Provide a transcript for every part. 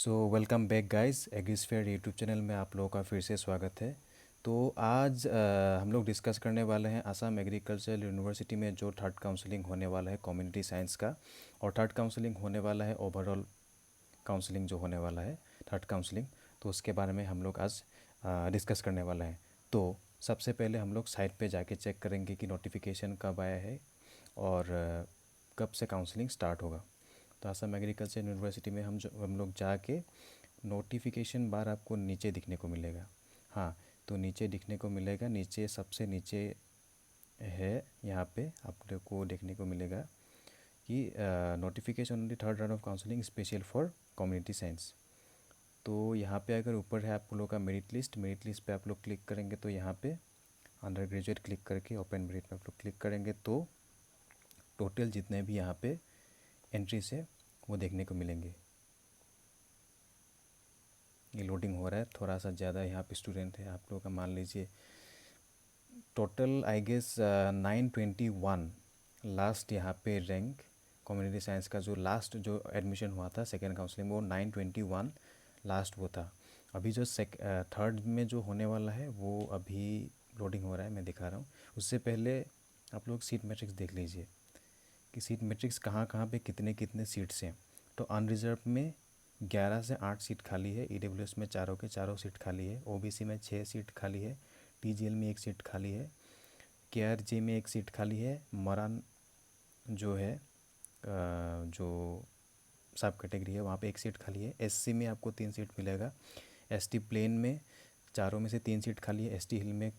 सो welcome back guys, Agrisphere YouTube channel में आप लोगों का फिर से स्वागत है। तो आज हम लोग डिस्कस करने वाले हैं असम एग्रीकल्चरल यूनिवर्सिटी में जो थर्ड काउंसलिंग होने वाला है कम्युनिटी साइंस का, और थर्ड काउंसलिंग होने वाला है ओवरऑल काउंसलिंग जो होने वाला है थर्ड काउंसलिंग। तो उसके बारे में हम लोग आज डिस्कस करने वाले हैं। तो सबसे पहले हम लोग साइट पे जाके चेक करेंगे कि नोटिफिकेशन कब आया है और कब से काउंसलिंग स्टार्ट होगा। तो असम एग्रीकल्चर यूनिवर्सिटी में हम लोग जाके नोटिफिकेशन बार आपको नीचे दिखने को मिलेगा। हाँ, तो नीचे दिखने को मिलेगा, नीचे सबसे नीचे है, यहाँ पे आप लोग को देखने को मिलेगा कि notification on the third round of counselling special for community science. तो यहाँ पे अगर ऊपर है आप लोगों का मेरिट लिस्ट पे आप लोग क्लिक करेंगे तो यहाँ पे अंडर ग्रेजुएट क्लिक करके ओपन मेरिट पे आप लोग क्लिक करेंगे तो टोटल जितने भी यहाँ पे एंट्रीज है वो देखने को मिलेंगे। ये लोडिंग हो रहा है, थोड़ा सा ज़्यादा यहाँ पे स्टूडेंट है आप लोगों का, मान लीजिए टोटल आई गेस 921 लास्ट यहाँ पे रैंक कम्युनिटी साइंस का जो लास्ट जो एडमिशन हुआ था सेकेंड काउंसलिंग में वो 921 लास्ट वो था। अभी जो थर्ड में जो होने वाला है वो अभी लोडिंग हो रहा है, मैं दिखा रहा हूँ। उससे पहले आप लोग सीट मैट्रिक्स देख लीजिए कि सीट मैट्रिक्स कहाँ कहाँ पे कितने कितने सीट्स हैं। तो अनरिजर्व में 11 से 8 सीट खाली है, ईडब्ल्यूएस में चारों के चारों सीट खाली है, ओबीसी में 6 सीट खाली है, टीजीएल में 1 सीट खाली है, केआरजे में 1 सीट खाली है, मरान जो है जो सब कैटेगरी है वहाँ पे 1 सीट खाली है, एससी में आपको 3 सीट मिलेगा, एसटी प्लेन में चारों में से 3 सीट खाली है, एसटी हिल में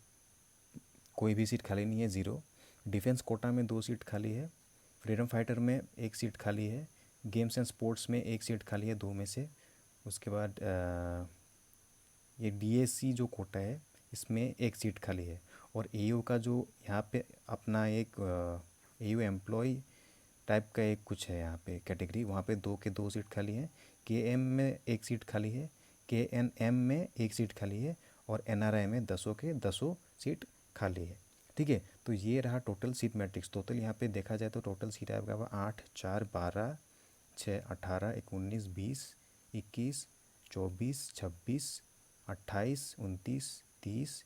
कोई भी सीट खाली नहीं है, 0। डिफेंस कोटा में 2 सीट खाली है, फ्रीडम फाइटर में 1 सीट खाली है, गेम्स एंड स्पोर्ट्स में 1 सीट खाली है 2 में से। उसके बाद ये डीएससी जो कोटा है इसमें 1 सीट खाली है, और एयू का जो यहाँ पे अपना एक एयू एम्प्लॉय टाइप का एक कुछ है यहाँ पे कैटेगरी, वहाँ पे 2 के 2 सीट खाली हैं, के एम में 1 सीट खाली है, के एन एम में 1 सीट खाली है, और एनआरआई में 10 के 10 सीट खाली है। ठीक है, तो ये रहा टोटल सीट मैट्रिक्स। टोटल यहाँ पे देखा जाए तो टोटल सीट आपका 8 4 12 6 18 19 20 21 24 26 28 29 30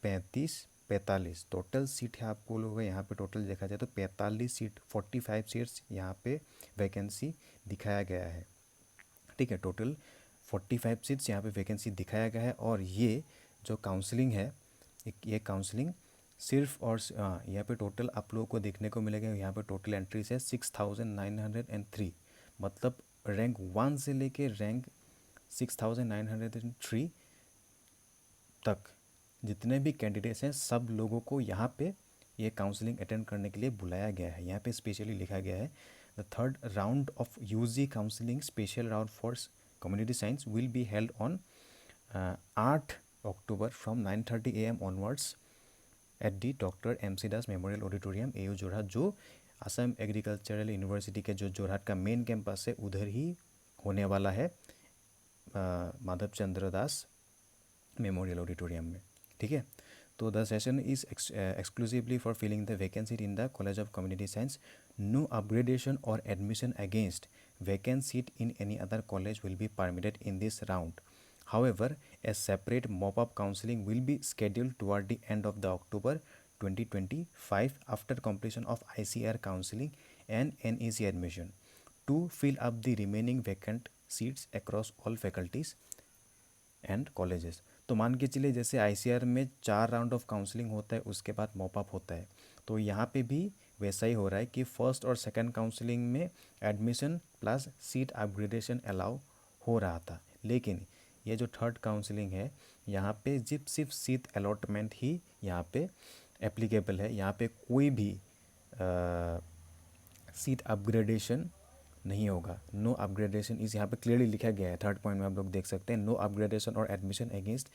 35 45 टोटल सीट है आपको लोगों का। यहाँ पे टोटल देखा जाए तो 45 सीट, 45 सीट्स यहाँ पे वैकेंसी दिखाया गया है। ठीक है, टोटल 45 सीट्स यहाँ पे वैकेंसी दिखाया गया है। और ये जो काउंसलिंग है, ये काउंसलिंग सिर्फ और यहाँ पे टोटल आप लोगों को देखने को मिलेगा, यहाँ पे टोटल एंट्रीज है 6903, मतलब रैंक 1 से लेके रैंक 6903 तक जितने भी कैंडिडेट्स हैं सब लोगों को यहाँ पे ये काउंसलिंग अटेंड करने के लिए बुलाया गया है। यहाँ पे स्पेशली लिखा गया है the third round of UG counselling special round for community science will be held on 8 October from 9:30 AM onwards at the doctor MC Das memorial auditorium AU Jorhat, जो असम एग्रीकल्चरल यूनिवर्सिटी के जो जोरहाट का मेन कैंपस है उधर ही होने वाला है, माधव चंद्र दास मेमोरियल ऑडिटोरियम में। ठीक है, तो the session is exclusively for filling the vacancy in the college of community science. No upgradation और admission against vacant seat in any other college will be permitted in this round. However, a separate mop-up counseling will be scheduled toward the end of the October 2025 after completion of ICR counseling and NEC admission to fill up the remaining vacant seats across all faculties and colleges. तो मान के चलिए जैसे ICR में 4 round of counselling होता है, उसके बाद मॉपअप होता है, तो यहाँ पे भी वैसा ही हो रहा है कि फर्स्ट और सेकंड काउंसलिंग में admission plus seat upgradation allow हो रहा था, लेकिन ये जो थर्ड काउंसलिंग है यहाँ पे सिर्फ सीट अलॉटमेंट ही यहाँ पे एप्लीकेबल है। यहाँ पे कोई भी सीट अपग्रेडेशन नहीं होगा। नो अपग्रेडेशन इस यहाँ पे क्लियरली लिखा गया है, थर्ड पॉइंट में आप लोग देख सकते हैं, नो अपग्रेडेशन और admission against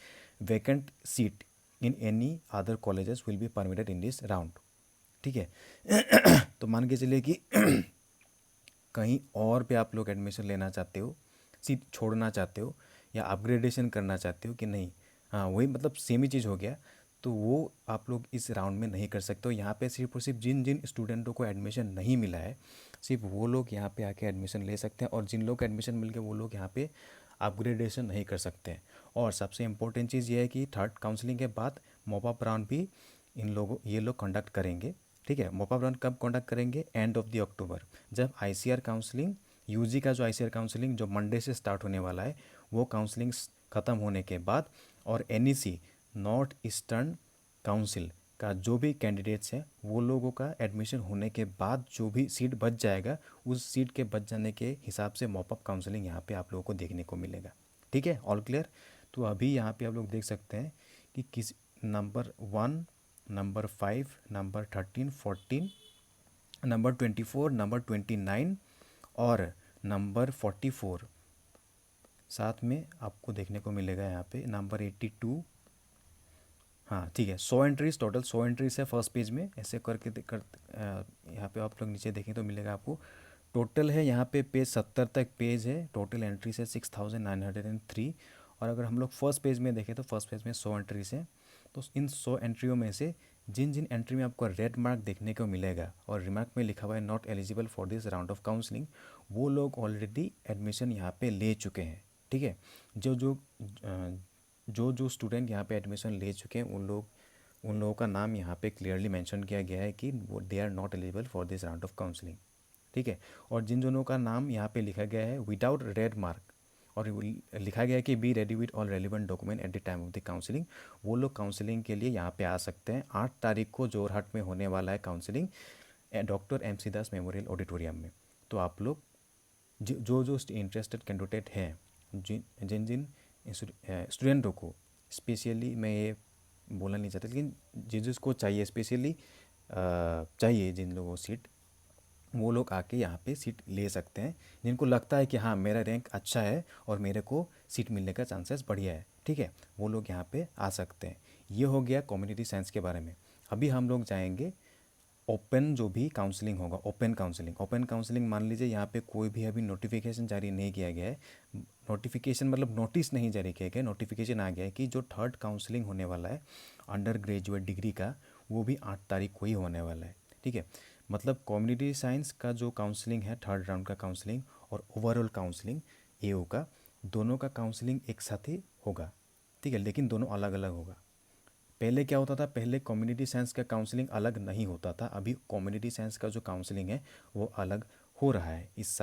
vacant seat in any other colleges will be permitted in this round. ठीक है तो मान के चलिए कि कहीं और पे आप लोग एडमिशन लेना चाहते हो, सीट छोड़ना चाहते हो या अपग्रेडेशन करना चाहते हो कि नहीं, हाँ वही मतलब सेम ही चीज़ हो गया, तो वो आप लोग इस राउंड में नहीं कर सकते हो। यहाँ पे सिर्फ और सिर्फ जिन जिन स्टूडेंटों को एडमिशन नहीं मिला है सिर्फ वो लोग यहाँ पे आके एडमिशन ले सकते हैं, और जिन लोग को एडमिशन मिल गया वो लोग यहाँ पे अपग्रेडेशन नहीं कर सकते हैं। और सबसे इम्पोर्टेंट चीज़ ये है कि थर्ड काउंसलिंग के बाद मॉप अप राउंड भी ये लोग कंडक्ट करेंगे। ठीक है, मॉप अप राउंड कब कंडक्ट करेंगे? एंड ऑफ द अक्टूबर, जब आईसीआर काउंसलिंग, यूजी का जो आईसीआर काउंसलिंग जो मंडे से स्टार्ट होने वाला है, वो काउंसलिंग ख़त्म होने के बाद, और एनईसी नॉर्थ ईस्टर्न काउंसिल का जो भी कैंडिडेट्स हैं वो लोगों का एडमिशन होने के बाद जो भी सीट बच जाएगा, उस सीट के बच जाने के हिसाब से मॉपअप काउंसलिंग यहाँ पे आप लोगों को देखने को मिलेगा। ठीक है, ऑल क्लियर। तो अभी यहाँ पे आप लोग देख सकते हैं कि किस number 1, number 5, number 13, 14, number 24, number 29 और नंबर 44 साथ में आपको देखने को मिलेगा यहाँ पे नंबर 82। हाँ ठीक है, 100 एंट्रीज, टोटल 100 एंट्रीज है फर्स्ट पेज में। ऐसे करके यहाँ पे आप लोग नीचे देखें तो मिलेगा आपको, टोटल है यहाँ पे पेज 70 तक पेज है, टोटल एंट्रीज है 6903। और अगर हम लोग फर्स्ट पेज में देखें तो फर्स्ट पेज में 100 एंट्रीज हैं। तो इन 100 एंट्रियों में से जिन जिन एंट्री में आपको रेड मार्क देखने को मिलेगा और रिमार्क में लिखा हुआ है not eligible for this round of counselling, वो लोग ऑलरेडी एडमिशन यहाँ पे ले चुके हैं। ठीक है, जो जो जो स्टूडेंट यहाँ पे एडमिशन ले चुके हैं उन लोगों का नाम यहाँ पे क्लियरली मेंशन किया गया है कि वो they are not eligible for this round of counselling. ठीक है, और जिन जनों का नाम यहाँ पे लिखा गया है विदाउट रेड मार्क, और लिखा गया है कि be ready with all relevant document at the time of the counselling, वो लोग काउंसलिंग के लिए यहाँ पे आ सकते हैं। 8 तारीख को जोरहाट में होने वाला है counselling, doctor MC Das memorial auditorium में। तो आप लोग जो जो इंटरेस्टेड कैंडिडेट हैं, जिन जिन स्टूडेंटों को, स्पेशली मैं ये बोलना नहीं चाहता, लेकिन जिसको चाहिए स्पेशली चाहिए जिन लोगों को सीट, वो लोग आके यहाँ पे सीट ले सकते हैं, जिनको लगता है कि हाँ मेरा रैंक अच्छा है और मेरे को सीट मिलने का चांसेस बढ़िया है। ठीक है, वो लोग यहाँ पे आ सकते हैं। ये हो गया कम्युनिटी साइंस के बारे में। अभी हम लोग जाएंगे ओपन जो भी काउंसलिंग होगा, ओपन काउंसलिंग मान लीजिए यहाँ पे कोई भी अभी नोटिफिकेशन जारी नहीं किया गया है। नोटिफिकेशन मतलब नोटिस नहीं जारी किया गया, नोटिफिकेशन आ गया है कि जो थर्ड काउंसलिंग होने वाला है अंडर ग्रेजुएट डिग्री का, वो भी 8 तारीख को ही होने वाला है। ठीक है, मतलब कम्युनिटी साइंस का जो काउंसलिंग है, थर्ड राउंड का काउंसलिंग, और ओवरऑल काउंसलिंग AO का, दोनों का काउंसलिंग एक साथ ही होगा। ठीक है, लेकिन दोनों अलग अलग होगा। पहले क्या होता था, पहले कम्युनिटी साइंस का काउंसलिंग अलग नहीं होता था, अभी कम्युनिटी साइंस का जो काउंसलिंग है वो अलग हो रहा है। इस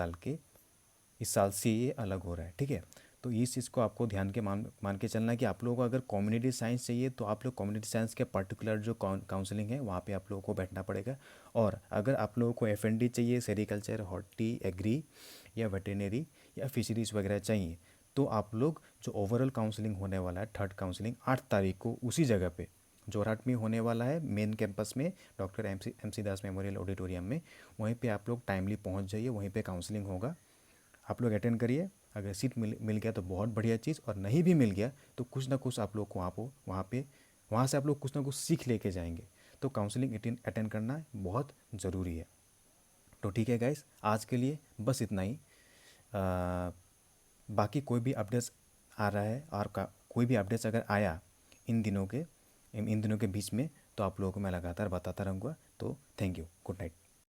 साल से ये अलग हो रहा है। ठीक है, तो इस चीज़ को आपको ध्यान के मान के चलना है कि आप लोगों को अगर कम्युनिटी साइंस चाहिए तो आप लोग कम्युनिटी साइंस के पर्टिकुलर जो काउंसलिंग है वहाँ पे आप लोगों को बैठना पड़ेगा। और अगर आप लोगों को FND चाहिए, सेरिकल्चर, हॉर्टी, एग्री या वेटेनरी या फिशरीज़ वगैरह चाहिए, तो आप लोग जो ओवरऑल काउंसलिंग होने वाला है, थर्ड काउंसलिंग 8 तारीख को उसी जगह पे जोरहाट में होने वाला है, मेन कैंपस में, doctor MC Das memorial auditorium में। वहीं पे आप लोग टाइमली पहुंच जाइए, वहीं पे काउंसलिंग होगा, आप लोग अटेंड करिए। अगर सीट मिल गया तो बहुत बढ़िया चीज़, और नहीं भी मिल गया तो कुछ ना कुछ आप लोग को वहाँ से आप लोग कुछ ना कुछ सीख लेके जाएंगे। तो काउंसलिंग अटेंड करना बहुत ज़रूरी है। तो ठीक है गाइस, आज के लिए बस इतना ही। बाकी कोई भी अपडेट्स आ रहा है और कोई भी अपडेट्स अगर आया इन दिनों के बीच में, तो आप लोगों को मैं लगातार बताता रहूँगा। तो थैंक यू, गुड नाइट।